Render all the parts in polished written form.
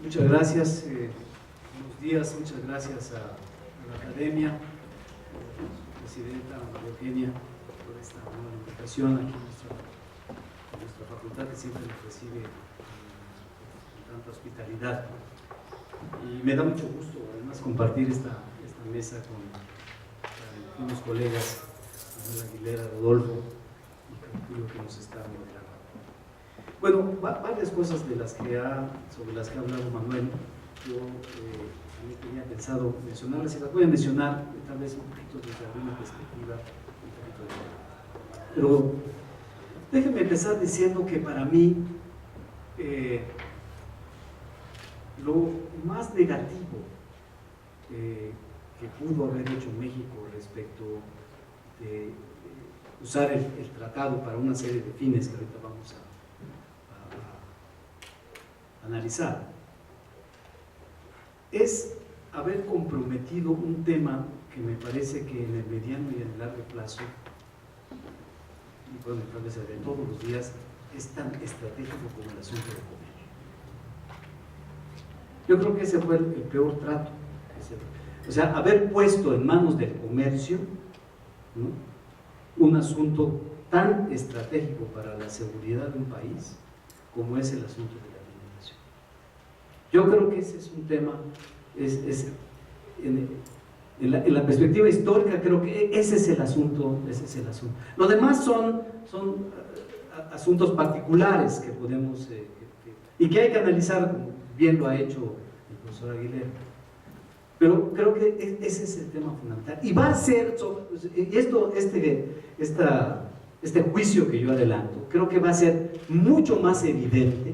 Muchas gracias, buenos días, muchas gracias a la Academia, Presidenta María Eugenia, por esta nueva invitación aquí en nuestra facultad, que siempre nos recibe con tanta hospitalidad. Y me da mucho gusto además compartir esta mesa con unos colegas, Manuel Aguilera, Rodolfo y Calculo, que nos está moderando. Bueno, varias cosas sobre las que ha hablado Manuel, yo también tenía pensado mencionarlas y las voy a mencionar tal vez un poquito desde alguna perspectiva, pero déjenme empezar diciendo que para mí lo más negativo que pudo haber hecho México respecto de usar el tratado para una serie de fines que ahorita vamos a analizar, es haber comprometido un tema que me parece que en el mediano y en el largo plazo, y bueno, tal vez de todos los días, es tan estratégico como el asunto de comer. Yo creo que ese fue el peor trato. O sea, haber puesto en manos del comercio, ¿no?, un asunto tan estratégico para la seguridad de un país como es el asunto de la alimentación. Yo creo que ese es un tema, en la perspectiva histórica, creo que ese es el asunto. Lo demás son asuntos particulares que podemos, y que hay que analizar, como bien lo ha hecho el profesor Aguilera. Pero creo que ese es el tema fundamental. Y va a ser, y este juicio que yo adelanto, creo que va a ser mucho más evidente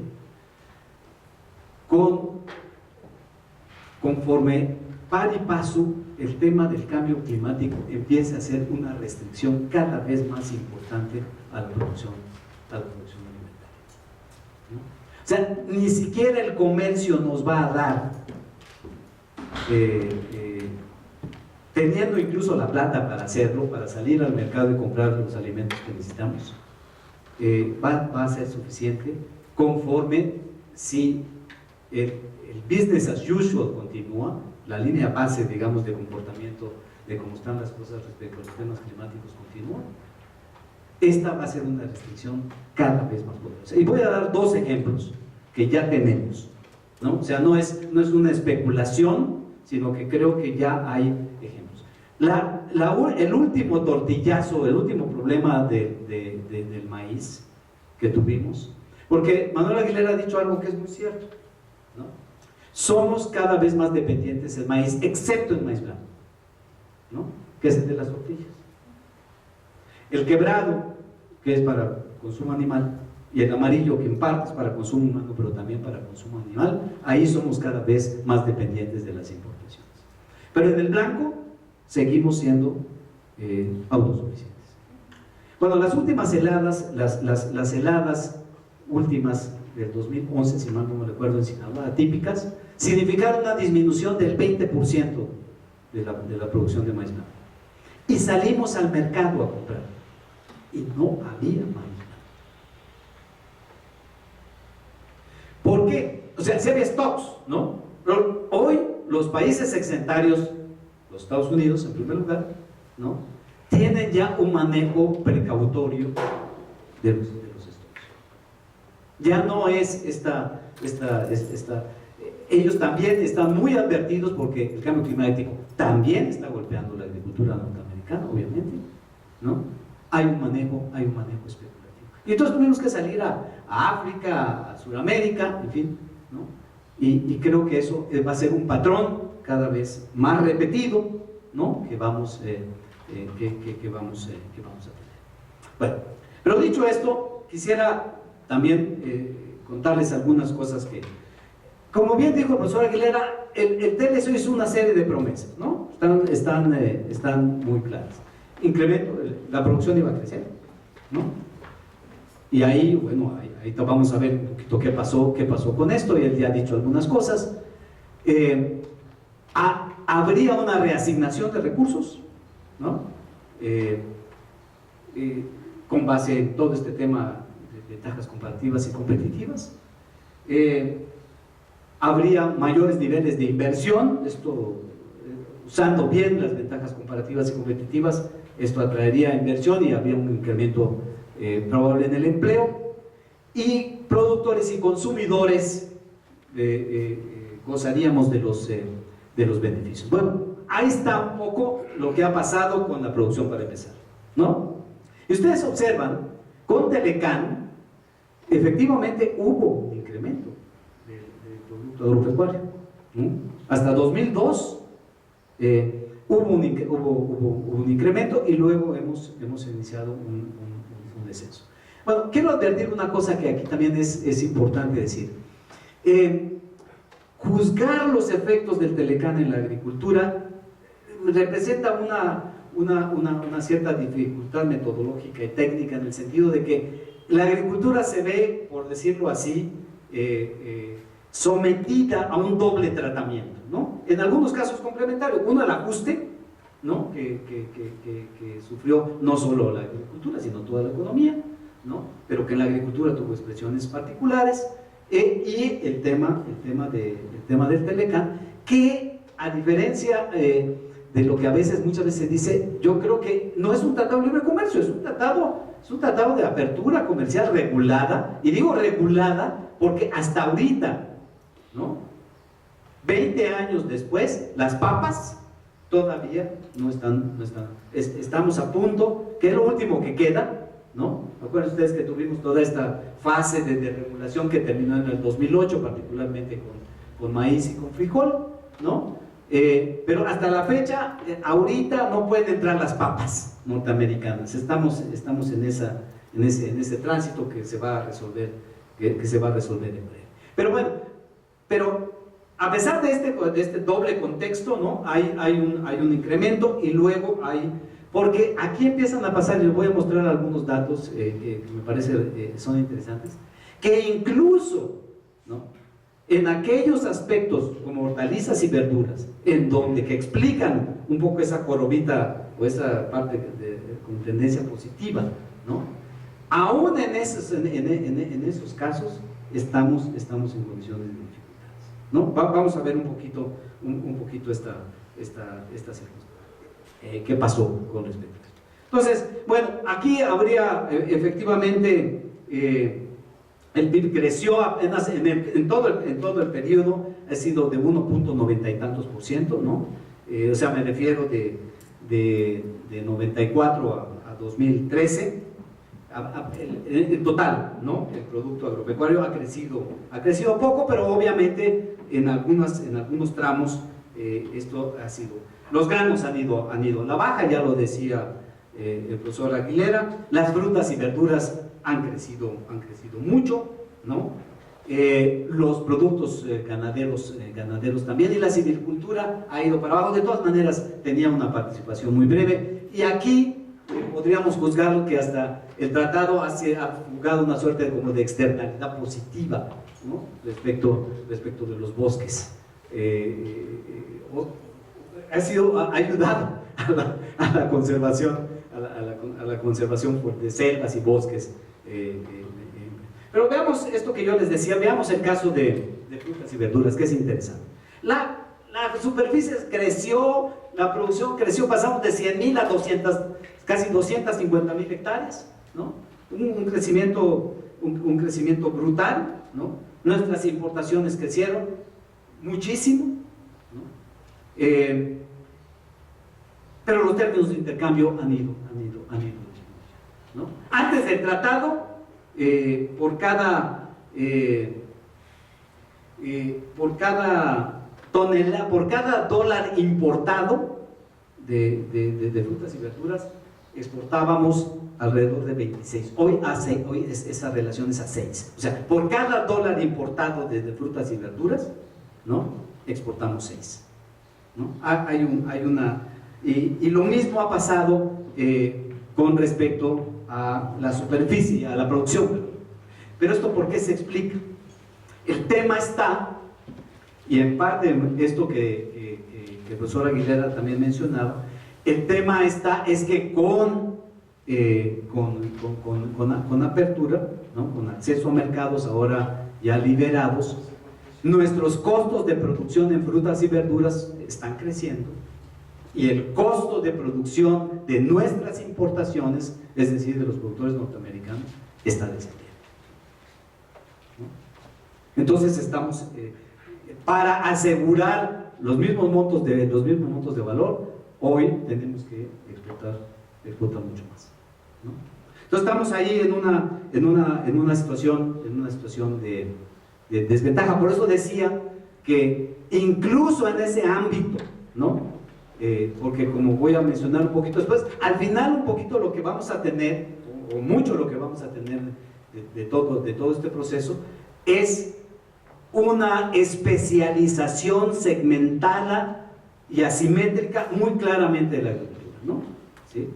conforme par y paso el tema del cambio climático empieza a ser una restricción cada vez más importante a la producción alimentaria, ¿no? O sea, ni siquiera el comercio nos va a dar, teniendo incluso la plata para hacerlo, para salir al mercado y comprar los alimentos que necesitamos, va a ser suficiente conforme si el business as usual continúa, la línea base, digamos, de comportamiento de cómo están las cosas respecto a los temas climáticos continúa. Esta va a ser una restricción cada vez más poderosa. Y voy a dar dos ejemplos que ya tenemos, ¿no? O sea, no es una especulación, sino que creo que ya hay ejemplos. El último tortillazo, el último problema del maíz que tuvimos, porque Manuel Aguilera ha dicho algo que es muy cierto, ¿no? Somos cada vez más dependientes del maíz, excepto el maíz blanco, ¿no?, que es el de las tortillas. El quebrado, que es para consumo animal, y el amarillo, que en parte es para consumo humano, pero también para consumo animal, ahí somos cada vez más dependientes de las importaciones. Pero en el blanco seguimos siendo autosuficientes. Bueno, las últimas heladas, las heladas últimas del 2011, si mal no me recuerdo, en Sinaloa, atípicas, significaron una disminución del 20% de la producción de maíz blanco. Y salimos al mercado a comprar, y no había maíz. ¿Por qué? O sea, sí había stocks, ¿no? Pero hoy los países excedentarios, los Estados Unidos en primer lugar, ¿no?, tienen ya un manejo precautorio de los stocks. Ya no es ellos también están muy advertidos, porque el cambio climático también está golpeando la agricultura norteamericana, obviamente, ¿no? Hay un manejo especulativo. Y entonces tuvimos que salir a África, a Sudamérica, en fin, ¿no? Y creo que eso va a ser un patrón cada vez más repetido, ¿no?, que vamos a tener. Bueno, pero dicho esto, quisiera también contarles algunas cosas que, como bien dijo el profesor Aguilera, el TLC hizo una serie de promesas, ¿no? Están muy claras. Incremento, la producción iba creciendo, ¿no? Y ahí, bueno, ahí vamos a ver un poquito qué pasó con esto, y él ya ha dicho algunas cosas. Habría una reasignación de recursos, ¿no?, con base en todo este tema de ventajas comparativas y competitivas. habría mayores niveles de inversión, esto usando bien las ventajas comparativas y competitivas, esto atraería inversión y habría un incremento probable en el empleo, y productores y consumidores gozaríamos de los beneficios. Bueno, ahí está un poco lo que ha pasado con la producción para empezar, ¿no? Y ustedes observan, con Telecán, efectivamente hubo un incremento del producto agropecuario, ¿no? Hasta 2002 hubo un incremento y luego hemos iniciado un descenso. Bueno, quiero advertir una cosa que aquí también es importante decir. Juzgar los efectos del Telecán en la agricultura representa una cierta dificultad metodológica y técnica, en el sentido de que la agricultura se ve, por decirlo así, sometida a un doble tratamiento, ¿no? En algunos casos complementarios. Uno, el ajuste, ¿no? que sufrió no solo la agricultura, sino toda la economía, ¿no? Pero que en la agricultura tuvo expresiones particulares, y el tema del Telecán, que a diferencia de lo que muchas veces se dice, yo creo que no es un tratado de libre comercio, es un tratado de apertura comercial regulada, y digo regulada porque hasta ahorita, ¿no? 20 años después, las papas todavía no están, estamos a punto, que es lo último que queda, ¿no? Acuérdense ustedes que tuvimos toda esta fase de regulación que terminó en el 2008, particularmente con maíz y con frijol, ¿no? Pero hasta la fecha, ahorita no pueden entrar las papas norteamericanas. Estamos en ese tránsito que se va a resolver, que se va a resolver en breve. Pero bueno, a pesar de este doble contexto, ¿no? Hay un incremento, y luego porque aquí empiezan a pasar, y les voy a mostrar algunos datos que me parece son interesantes, que incluso, ¿no? En aquellos aspectos como hortalizas y verduras, que explican un poco esa jorobita o esa parte con tendencia positiva, ¿no? Aún en esos casos estamos en condiciones de dificultades, ¿no? Vamos a ver un poquito esta circunstancia. ¿Qué pasó con respecto a esto? Entonces, bueno, aquí habría efectivamente el PIB creció apenas en todo el periodo, ha sido de 1.90 y tantos %, ¿no? O sea, me refiero de 94 a 2013, en total, ¿no? El producto agropecuario ha crecido poco, pero obviamente en algunos tramos esto ha sido. Los granos han ido a la baja, ya lo decía el profesor Aguilera. Las frutas y verduras han crecido mucho, ¿no? Los productos ganaderos también, y la silvicultura ha ido para abajo. De todas maneras, tenía una participación muy breve, y aquí podríamos juzgar que hasta el tratado ha jugado una suerte como de externalidad positiva, ¿no? respecto de los bosques. Ha ayudado a la conservación de selvas y bosques. Pero veamos esto que yo les decía, veamos el caso de frutas y verduras, que es interesante. La superficie creció, la producción creció, pasamos de 100.000 a 200, casi 250.000 hectáreas, ¿no? Un crecimiento brutal, ¿no? Nuestras importaciones crecieron muchísimo, ¿no? Pero los términos de intercambio han ido disminuyendo, ¿no? Antes del tratado, por cada dólar importado de frutas y verduras, exportábamos alrededor de 26. Hoy esa relación es a 6. O sea, por cada dólar importado de frutas y verduras, ¿no? Exportamos 6, ¿no? Y lo mismo ha pasado con respecto a la superficie, a la producción. Pero esto, ¿por qué se explica? El tema está, y en parte esto que el profesor Aguilera también mencionaba, el tema es que con apertura, ¿no? Con acceso a mercados ahora ya liberados, nuestros costos de producción en frutas y verduras están creciendo y el costo de producción de nuestras importaciones, es decir, de los productores norteamericanos, está descendiendo, ¿no? Entonces estamos, para asegurar los mismos montos de valor, hoy tenemos que exportar mucho más, ¿no? Entonces estamos ahí en una situación de desventaja. Por eso decía que incluso en ese ámbito, ¿no? Porque como voy a mencionar un poquito después, al final un poquito lo que vamos a tener, o mucho lo que vamos a tener de todo este proceso, es una especialización segmentada y asimétrica muy claramente de la agricultura, ¿no? ¿Sí?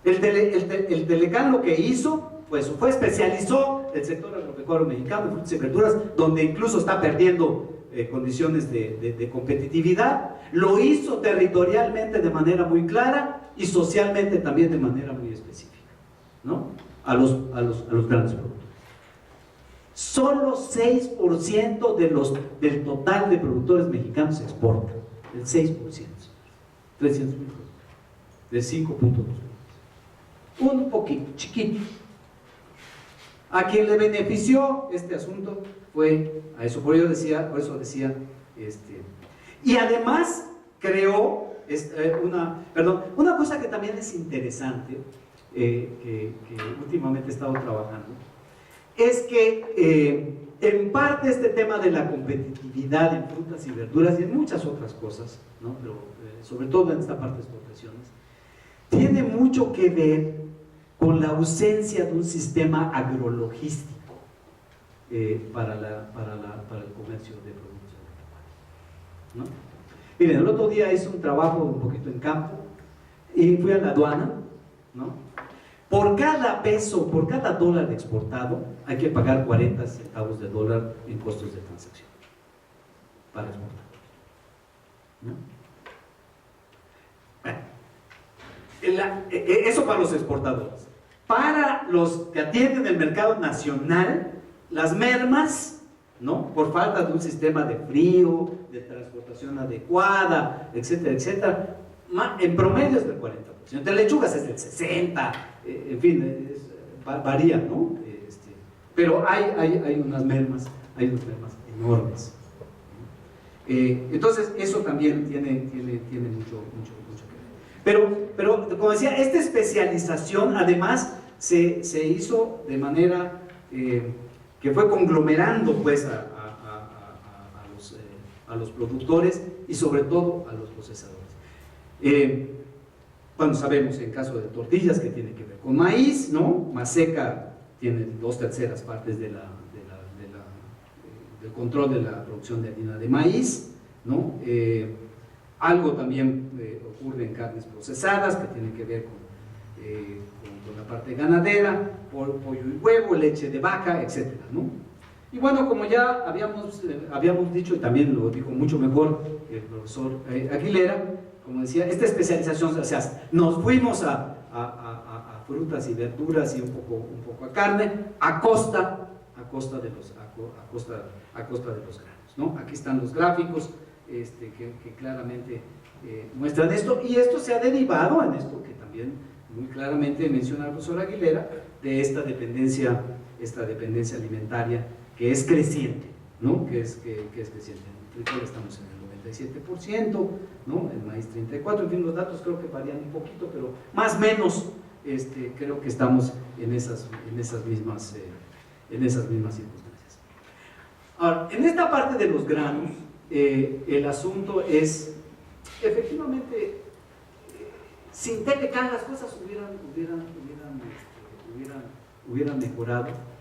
El Telecán lo que hizo, pues especializó el sector agropecuario mexicano de frutas y verduras, donde incluso está perdiendo condiciones de competitividad. Lo hizo territorialmente de manera muy clara y socialmente también de manera muy específica, ¿no? A los grandes productores. Solo 6% del total de productores mexicanos se exporta, el 6%, 300 mil, de 5.2 millones. Un poquito, chiquito. A quien le benefició este asunto fue a eso, por eso decía, y además creó una cosa que también es interesante, que últimamente he estado trabajando, es que en parte este tema de la competitividad en frutas y verduras y en muchas otras cosas, ¿no? Pero sobre todo en esta parte de exportaciones, tiene mucho que ver con la ausencia de un sistema agrologístico para el comercio de productos agropecuarios, ¿no? Miren, el otro día hice un trabajo un poquito en campo y fui a la aduana, ¿no? Por cada peso, por cada dólar exportado, hay que pagar 40 centavos de dólar en costos de transacción para exportar, ¿no? Bueno, eso para los exportadores. Para los que atienden el mercado nacional, las mermas, ¿no? Por falta de un sistema de frío, de transportación adecuada, etcétera, etcétera, en promedio es del 40%. De lechugas es del 60%, en fin, varía, ¿no? Pero hay unas mermas enormes. Entonces, eso también tiene mucho que ver. Pero, como decía, esta especialización además se hizo de manera que fue conglomerando pues a los productores y sobre todo a los procesadores. Bueno, sabemos en caso de tortillas que tiene que ver con maíz, ¿no? Maseca tiene 2/3 partes del control de la producción de harina de maíz, ¿no? Algo también ocurre en carnes procesadas que tiene que ver con la parte ganadera, pollo y huevo, leche de vaca, etcétera, ¿no? Y bueno, como ya habíamos dicho, y también lo dijo mucho mejor el profesor Aguilera, como decía, esta especialización, o sea, nos fuimos a frutas y verduras y un poco a carne, a costa de los granos, ¿no? Aquí están los gráficos que claramente muestran esto, y esto se ha derivado en esto que también muy claramente menciona el profesor Aguilera, de esta dependencia alimentaria que es creciente, ¿no? que es creciente. En el frijol estamos en el 97%, ¿no? El maíz 34%, en fin, los datos creo que varían un poquito, pero más o menos creo que estamos en esas mismas circunstancias. Ahora, en esta parte de los granos, el asunto es, efectivamente, sin TLK las cosas hubieran mejorado.